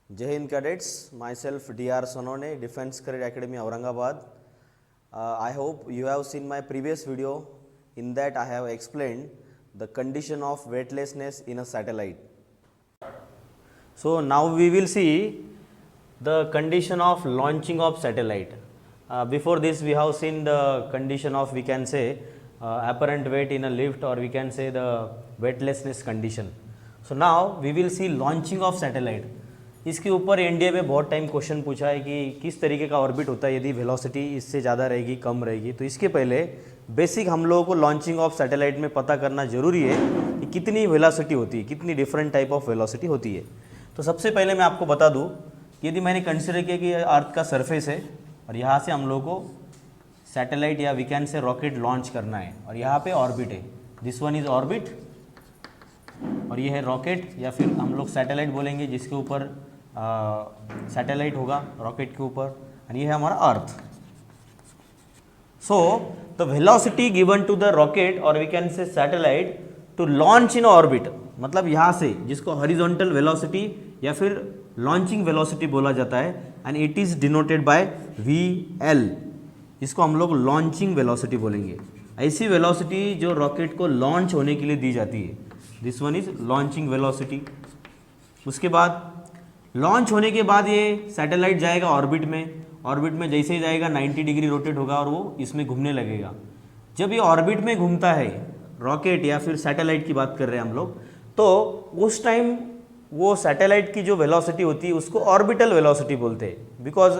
जय Hind cadets, my self DR Sonone, Defense Career Academy Aurangabad. I hope you have seen my previous video. In that I have explained the condition of weightlessness in a satellite. So now we will see the condition of launching of satellite. Before this we have seen the condition of, we can say, apparent weight in a lift, or we can say the weightlessness condition. So now we will see launching of satellite. इसके ऊपर NDA में बहुत time question पूछा है कि किस तरीके का ऑर्बिट होता है यदि वेलोसिटी इससे ज़्यादा रहेगी, कम रहेगी। तो इसके पहले बेसिक हम लोगों को लॉन्चिंग ऑफ सैटेलाइट में पता करना जरूरी है कि कितनी वेलोसिटी होती है, कितनी डिफरेंट टाइप ऑफ वेलोसिटी होती है। तो सबसे पहले मैं आपको बता दूं कि यदि मैंने कंसिडर किया कि अर्थ का सरफेस है और यहाँ से हम लोगों को सैटेलाइट या we can say rocket launch करना है और यहाँ पे ऑर्बिट है, दिस वन इज ऑर्बिट और ये है रॉकेट, या फिर हम लोग सैटेलाइट बोलेंगे जिसके ऊपर सैटेलाइट होगा रॉकेट के ऊपर, और ये है हमारा earth. So the velocity given to the rocket और we can say satellite to launch in orbit, मतलब यहाँ से, जिसको हॉरिजॉन्टल वेलोसिटी या फिर लॉन्चिंग वेलोसिटी बोला जाता है, and it is denoted by VL। इसको हम लोग लॉन्चिंग वेलोसिटी बोलेंगे। ऐसी वेलोसिटी जो रॉकेट को लॉन्च होने के लिए दी जाती है, this one is launching velocity. उसके बाद लॉन्च होने के बाद ये सैटेलाइट जाएगा ऑर्बिट में। ऑर्बिट में जैसे ही जाएगा 90 डिग्री रोटेट होगा और वो इसमें घूमने लगेगा। जब ये ऑर्बिट में घूमता है रॉकेट या फिर सैटेलाइट की बात कर रहे हैं हम लोग, तो उस टाइम वो सैटेलाइट की जो वेलोसिटी होती है उसको ऑर्बिटल वेलोसिटी बोलते हैं, because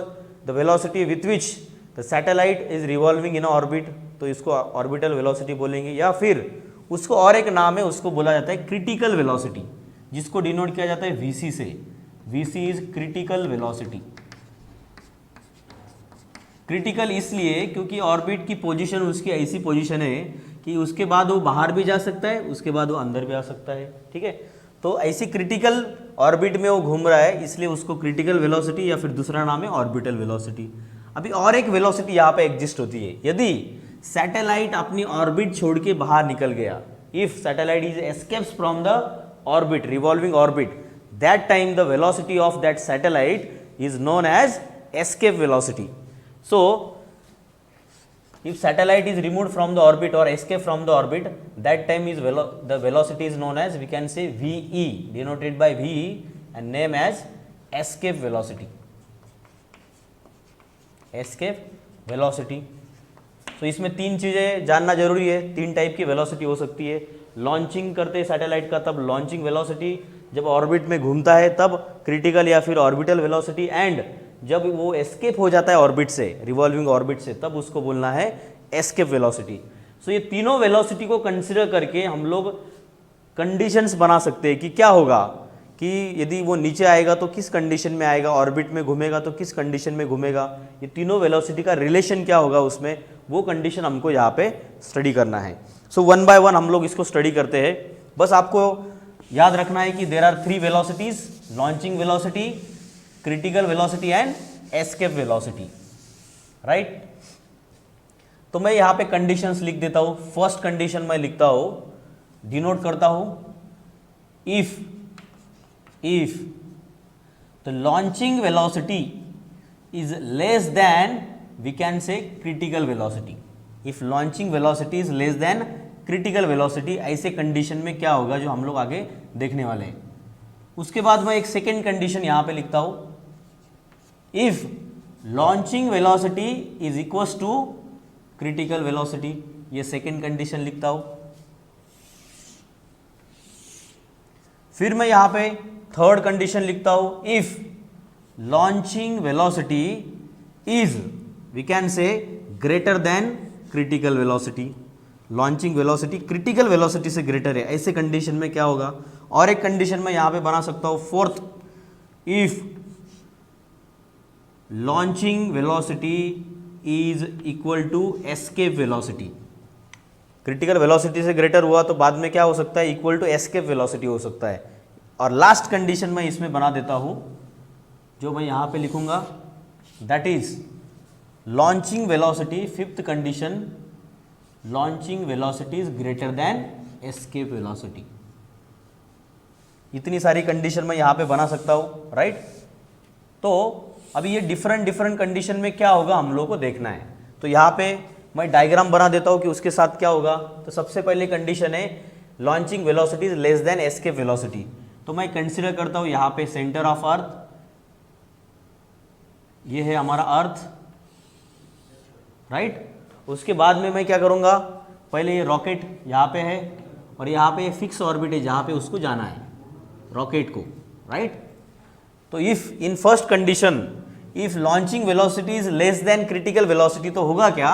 the velocity with which the satellite is revolving in orbit, तो इसको ऑर्बिटल वेलोसिटी बोलेंगे। या फिर उसको और एक नाम है, उसको बोला जाता है क्रिटिकल वेलोसिटी, जिसको डिनोट किया जाता है VC से। VC is critical velocity. Critical इसलिए क्योंकि ऑर्बिट की पोजीशन उसकी ऐसी पोजीशन है कि उसके बाद वो बाहर भी जा सकता है, उसके बाद वो अंदर भी आ सकता है, ठीक है। तो ऐसी क्रिटिकल ऑर्बिट में वो घूम रहा है, इसलिए उसको क्रिटिकल वेलोसिटी या फिर दूसरा नाम है ऑर्बिटल वेलोसिटी। अभी और एक वेलोसिटी यहाँ पे एग्जिस्ट होती है, यदि सैटेलाइट अपनी ऑर्बिट छोड़ के बाहर निकल गया, if satellite is escapes from the orbit, revolving orbit, that time the velocity of that satellite is known as escape velocity. So if satellite is removed from the orbit or escape from the orbit, that time is the velocity is known as, we can say, VE, denoted by VE and name as escape velocity. escape velocity. So इसमें तीन चीज़ें जानना जरूरी है। तीन type की velocity हो सकती है। लॉन्चिंग करते सैटेलाइट का तब लॉन्चिंग वेलोसिटी, जब ऑर्बिट में घूमता है तब क्रिटिकल या फिर ऑर्बिटल वेलोसिटी, एंड जब वो एस्केप हो जाता है ऑर्बिट से, रिवॉल्विंग ऑर्बिट से, तब उसको बोलना है एस्केप वेलोसिटी। सो ये तीनों वेलोसिटी को कंसिडर करके हम लोग कंडीशंस बना सकते हैं कि क्या होगा, कि यदि वो नीचे आएगा तो किस कंडीशन में आएगा, ऑर्बिट में घूमेगा तो किस कंडीशन में घूमेगा, ये तीनों वेलोसिटी का रिलेशन क्या होगा उसमें, वो कंडीशन हमको यहाँ पे स्टडी करना है। सो वन बाय वन हम लोग इसको स्टडी करते हैं। बस आपको याद रखना है कि there are 3 velocities, launching velocity, critical velocity and escape velocity, right. तो मैं यहाँ पे कंडीशंस लिख देता हूँ। फर्स्ट कंडीशन मैं लिखता हूँ, डिनोट करता हूँ, if the launching velocity is less than, we can say, critical velocity. If launching velocity is less than critical velocity, ऐसे कंडीशन में क्या होगा जो हम लोग आगे देखने वाले हैं। उसके बाद मैं एक सेकेंड कंडीशन यहाँ पे लिखता हूँ, if launching velocity is equals to critical velocity, ये सेकेंड कंडीशन लिखता हूँ। फिर मैं यहाँ पे थर्ड कंडीशन लिखता हूँ, if launching velocity is, we can say, greater than critical velocity. Launching velocity critical velocity से ग्रेटर है, ऐसे कंडीशन में क्या होगा। और एक कंडीशन मैं यहाँ पे बना सकता हूँ, fourth, if launching velocity is equal to escape velocity. Critical velocity से ग्रेटर हुआ तो बाद में क्या हो सकता है, इक्वल टू एस्केप वेलोसिटी हो सकता है। और लास्ट कंडीशन मैं इसमें बना देता हूँ, जो मैं यहाँ पे लिखूंगा, that is launching velocity, fifth condition, launching velocity is greater then escape velocity. इतनी सारी कंडीशन मैं यहाँ पे बना सकता हूँ, राइट। तो अभी ये डिफरेंट कंडीशन में क्या होगा हम लोग को देखना है। तो यहाँ पे मैं डायग्राम बना देता हूँ कि उसके साथ क्या होगा। तो सबसे पहले कंडीशन है launching velocity is less then escape velocity. तो मैं कंसीडर करता हूँ यहाँ पे सेंटर ऑफ अर्थ, ये है हमारा अर्थ, राइट। उसके बाद में मैं क्या करूँगा, पहले ये रॉकेट यहाँ पे है और यहाँ पे फिक्स ऑर्बिट है जहाँ पे उसको जाना है रॉकेट को, राइट। तो if in first condition if launching velocity is less than critical velocity, तो होगा क्या,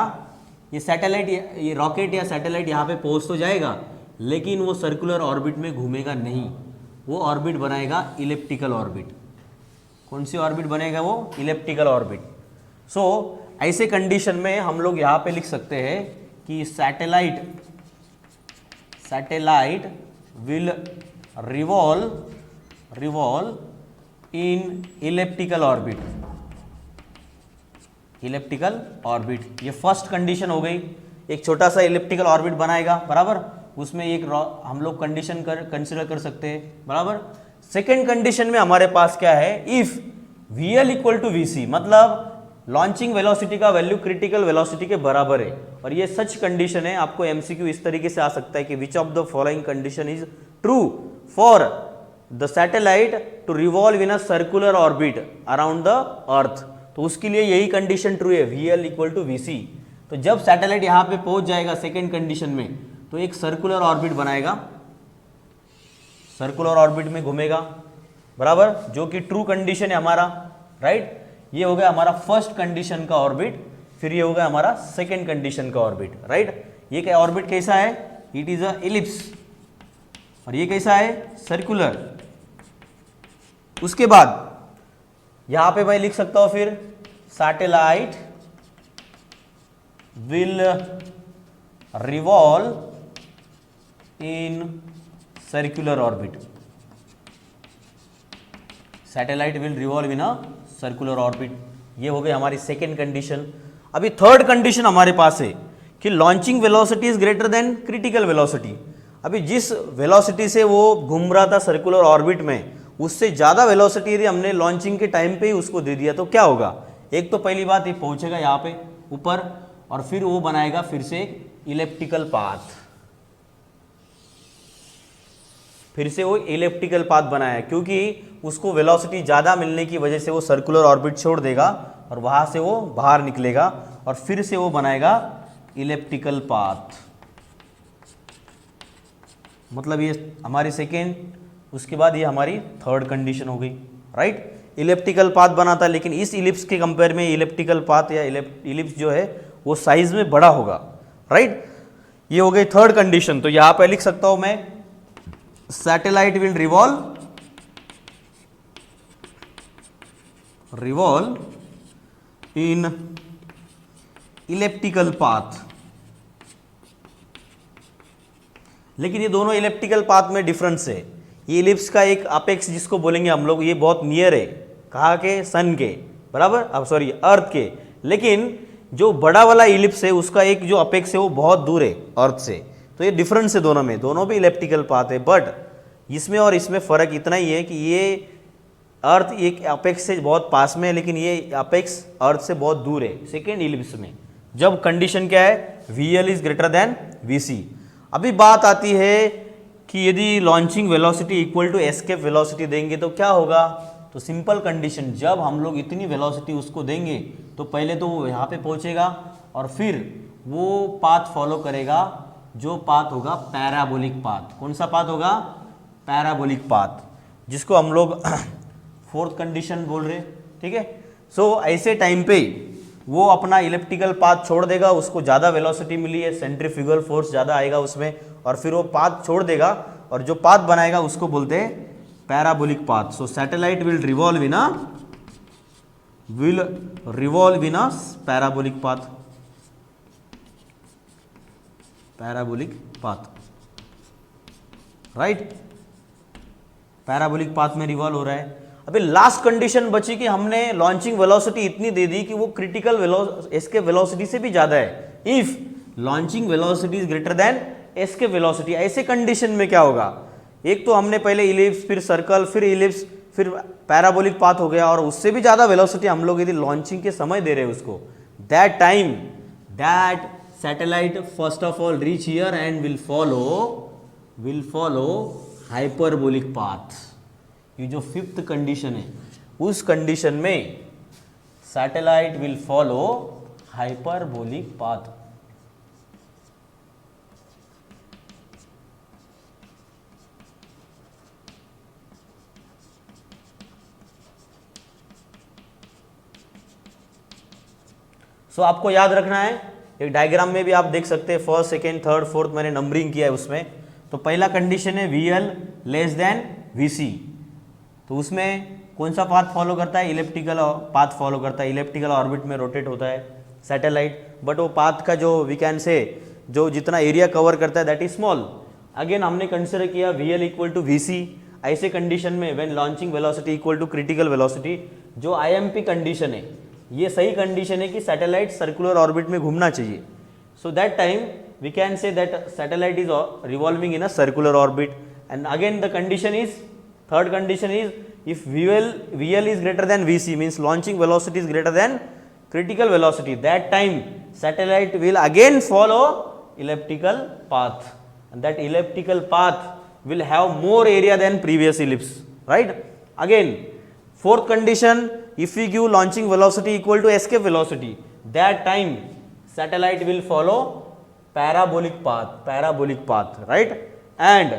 ये सैटेलाइट, ये रॉकेट या सैटेलाइट यहाँ पे पहुँच तो जाएगा लेकिन वो सर्कुलर ऑर्बिट में घूमेगा नहीं, वो ऑर्बिट बनाएगा इलिप्टिकल ऑर्बिट। कौन सी ऑर्बिट बनेगा वो, इलिप्टिकल ऑर्बिट। सो ऐसे कंडीशन में हम लोग यहाँ पे लिख सकते हैं कि satellite will revolve in elliptical orbit, elliptical orbit. ये फर्स्ट कंडीशन हो गई, एक छोटा सा इलिप्टिकल ऑर्बिट बनाएगा, बराबर। उसमें एक हम लोग कंडीशन कंसिडर कर सकते हैं, बराबर। सेकेंड कंडीशन में हमारे पास क्या है, if VL equal to VC, मतलब लॉन्चिंग वेलोसिटी का वैल्यू क्रिटिकल वेलोसिटी के बराबर है। और ये सच कंडीशन है, आपको MCQ इस तरीके से आ सकता है कि which of the following condition is true for the satellite to revolve in a circular orbit around the earth. तो उसके लिए यही कंडीशन ट्रू है, VL इक्वल टू VC। तो जब सैटेलाइट यहाँ पे पहुंच जाएगा सेकेंड कंडीशन में, तो एक सर्कुलर ऑर्बिट बनाएगा, सर्कुलर ऑर्बिट में घूमेगा, बराबर, जो कि ट्रू कंडीशन है हमारा, राइट। ये हो गया हमारा फर्स्ट कंडीशन का ऑर्बिट, फिर ये हो गया हमारा सेकेंड कंडीशन का ऑर्बिट, राइट। ये क्या ऑर्बिट कैसा है, इट इज अ इलिप्स, और ये कैसा है, सर्कुलर। उसके बाद यहां पे मैं लिख सकता हूं फिर satellite will revolve in circular orbit, satellite will revolve in a circular orbit. ये हो गई हमारी सेकेंड कंडीशन। अभी थर्ड कंडीशन हमारे पास है कि launching velocity is greater than critical velocity. अभी जिस वेलोसिटी से वो घूम रहा था सर्कुलर ऑर्बिट में, उससे ज़्यादा वेलोसिटी यदि हमने लॉन्चिंग के टाइम पे ही उसको दे दिया तो क्या होगा। एक तो पहली बात, ये पहुंचेगा यहाँ पे ऊपर और फिर वो बनाएगा फिर से एक इलिप्टिकल पाथ, फिर से वो इलिप्टिकल पाथ बनाया, क्योंकि उसको वेलोसिटी ज़्यादा मिलने की वजह से वो सर्कुलर ऑर्बिट छोड़ देगा और वहाँ से वो बाहर निकलेगा और फिर से वो बनाएगा इलिप्टिकल पाथ। मतलब ये हमारी सेकेंड, उसके बाद ये हमारी थर्ड कंडीशन हो गई, राइट। इलिप्टिकल पाथ बनाता है, लेकिन इस इलिप्स के कंपेयर में इलिप्टिकल पाथ या इलिप्स जो है वो साइज में बड़ा होगा, राइट। ये हो गई थर्ड कंडीशन। तो यहाँ पे लिख सकता हूँ मैं satellite will revolve in elliptical path. लेकिन ये दोनों इलिप्टिकल पाथ में डिफरेंस है। ये इलिप्स का एक अपेक्स जिसको बोलेंगे हम लोग, ये बहुत नियर है, कहाँ के, सन के, बराबर, अब सॉरी अर्थ के। लेकिन जो बड़ा वाला इलिप्स है उसका एक जो अपेक्स है वो बहुत दूर है अर्थ से। तो ये डिफरेंस है दोनों में, दोनों भी इलिप्टिकल पाथ है, बट इसमें और इसमें फ़र्क इतना ही है कि ये अर्थ एक अपेक्स से बहुत पास में है, लेकिन ये अपेक्स अर्थ से बहुत दूर है सेकेंड इलिप्स में। जब कंडीशन क्या है, VL is greater than VC। अभी बात आती है कि यदि launching velocity equal to escape velocity देंगे तो क्या होगा। तो सिंपल कंडीशन, जब हम लोग इतनी वेलोसिटी उसको देंगे तो पहले तो वो यहाँ पे पहुँचेगा और फिर वो पाथ फॉलो करेगा, जो पाथ होगा पैराबोलिक पाथ। कौन सा पाथ होगा, पैराबोलिक पाथ, जिसको हम लोग फोर्थ कंडीशन बोल रहे, ठीक है। सो ऐसे टाइम पे वो अपना इलिप्टिकल पाथ छोड़ देगा, उसको ज़्यादा वेलोसिटी मिली है, सेंट्रीफ्यूगल फोर्स ज़्यादा आएगा उसमें, और फिर वो पाथ छोड़ देगा और जो पाथ बनाएगा उसको बोलते हैं parabolic path. So satellite will revolve in a parabolic path, parabolic path, right. Parabolic path में रिवॉल्व हो रहा है। अभी लास्ट कंडीशन बची कि हमने लॉन्चिंग वेलोसिटी इतनी दे दी कि वो क्रिटिकल एस्केप वेलोसिटी से भी ज़्यादा है। If launching velocity is greater then escape velocity, ऐसे कंडीशन में क्या होगा, एक तो हमने पहले इलिप्स, फिर सर्कल, फिर इलिप्स, फिर पैराबोलिक पाथ हो गया, और उससे भी ज़्यादा वेलोसिटी हम लोग यदि लॉन्चिंग के समय दे रहे हैं उसको, that time that satellite first of all reach here and will follow hyperbolic path. ये जो फिफ्थ कंडीशन है, उस कंडीशन में satellite will follow hyperbolic path. So आपको याद रखना है, एक डायग्राम में भी आप देख सकते हैं, फर्स्ट सेकेंड थर्ड फोर्थ मैंने नंबरिंग किया है उसमें। तो पहला कंडीशन है VL लेस देन VC, तो उसमें कौन सा पाथ फॉलो करता है, इलेप्टिकल पाथ फॉलो करता है, इलेप्टिकल ऑर्बिट में रोटेट होता है सैटेलाइट, बट वो पाथ का जो वी कैन से जो जितना एरिया कवर करता है दैट इज स्मॉल। अगेन हमने कंसिडर किया VL इक्वल टू VC, ऐसे कंडीशन में when launching velocity equal to critical velocity, जो IMP कंडीशन है, ये सही कंडीशन है कि सैटेलाइट सर्कुलर ऑर्बिट में घूमना चाहिए। So that time we can say that satellite is revolving in a circular orbit, and again the condition is, third condition is, if VL is greater than VC, means launching velocity is greater than critical velocity, that time satellite will again follow elliptical path, and that elliptical path will have more area than previous ellipse, right? Again, fourth condition, if we give launching velocity equal to escape velocity, that time satellite will follow parabolic path, right? And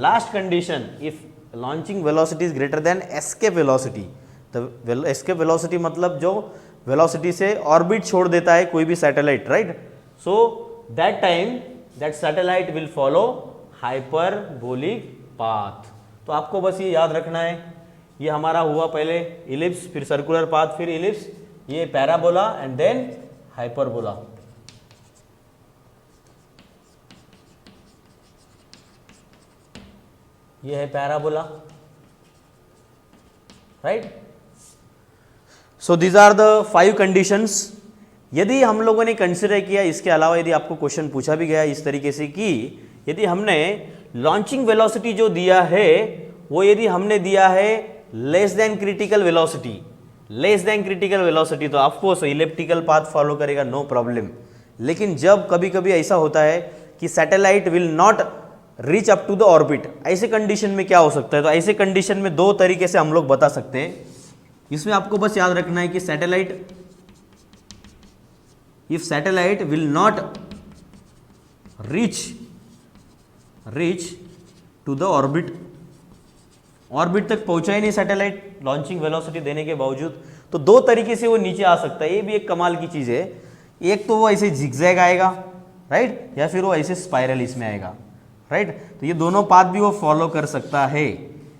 last condition, if launching velocity is greater then escape velocity, तो escape velocity मतलब जो velocity से orbit छोड़ देता है कोई भी satellite, right? So that time that satellite will follow hyperbolic path. तो आपको बस ये याद रखना है, ये हमारा हुआ पहले इलिप्स, फिर सर्कुलर पाथ, फिर इलिप्स, ये पैराबोला एंड देन हाइपरबोला। ये है parabola, right? So these are the 5 conditions. यदि हम लोगों ने कंसिडर किया, इसके अलावा यदि आपको क्वेश्चन पूछा भी गया इस तरीके से कि यदि हमने लॉन्चिंग वेलोसिटी जो दिया है वो यदि हमने दिया है लेस देन क्रिटिकल वेलोसिटी, तो ऑफकोर्स इलेप्टिकल पाथ फॉलो करेगा, नो प्रॉब्लम। लेकिन जब कभी कभी ऐसा होता है कि satellite will not reach up to the orbit, ऐसे कंडीशन में क्या हो सकता है? तो ऐसे कंडीशन में 2 तरीके से हम लोग बता सकते हैं। इसमें आपको बस याद रखना है कि satellite, if satellite will not reach to the orbit तक पहुंचा ही नहीं सैटेलाइट लॉन्चिंग वेलोसिटी देने के बावजूद, तो 2 तरीके से वो नीचे आ सकता है। ये भी एक कमाल की चीज है। एक तो वो ऐसे जिगजैग आएगा, राइट, या फिर वो ऐसे स्पाइरल इसमें आएगा, राइट? तो ये दोनों पाथ भी वो फॉलो कर सकता है,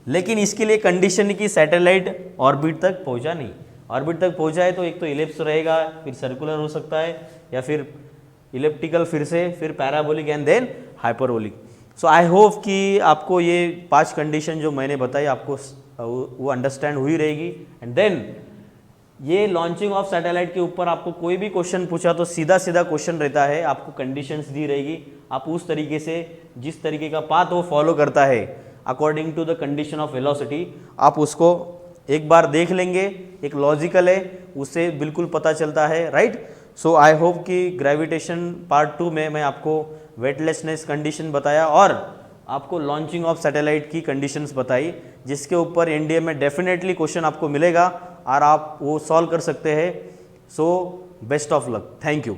लेकिन इसके लिए कंडीशन की सैटेलाइट ऑर्बिट तक पहुंचा नहीं। ऑर्बिट तक पहुंचा है तो एक तो इलिप्स रहेगा, फिर सर्कुलर हो सकता है, या फिर इलेप्टिकल, फिर parabolic and then hyperbolic. So I hope कि आपको ये 5 कंडीशन जो मैंने बताई आपको वो अंडरस्टैंड हुई रहेगी। एंड देन ये लॉन्चिंग ऑफ सैटेलाइट के ऊपर आपको कोई भी क्वेश्चन पूछा तो सीधा क्वेश्चन रहता है, आपको कंडीशंस दी रहेगी, आप उस तरीके से जिस तरीके का पाथ वो फॉलो करता है according to the condition of velocity, आप उसको एक बार देख लेंगे, एक लॉजिकल है, उससे बिल्कुल पता चलता है, राइट? सो आई होप कि ग्रेविटेशन पार्ट 2 में मैं आपको वेटलेसनेस कंडीशन बताया और आपको लॉन्चिंग ऑफ सैटेलाइट की कंडीशंस बताई, जिसके ऊपर एनडीए में डेफिनेटली क्वेश्चन आपको मिलेगा और आप वो सॉल्व कर सकते हैं। So best of luck, thank you.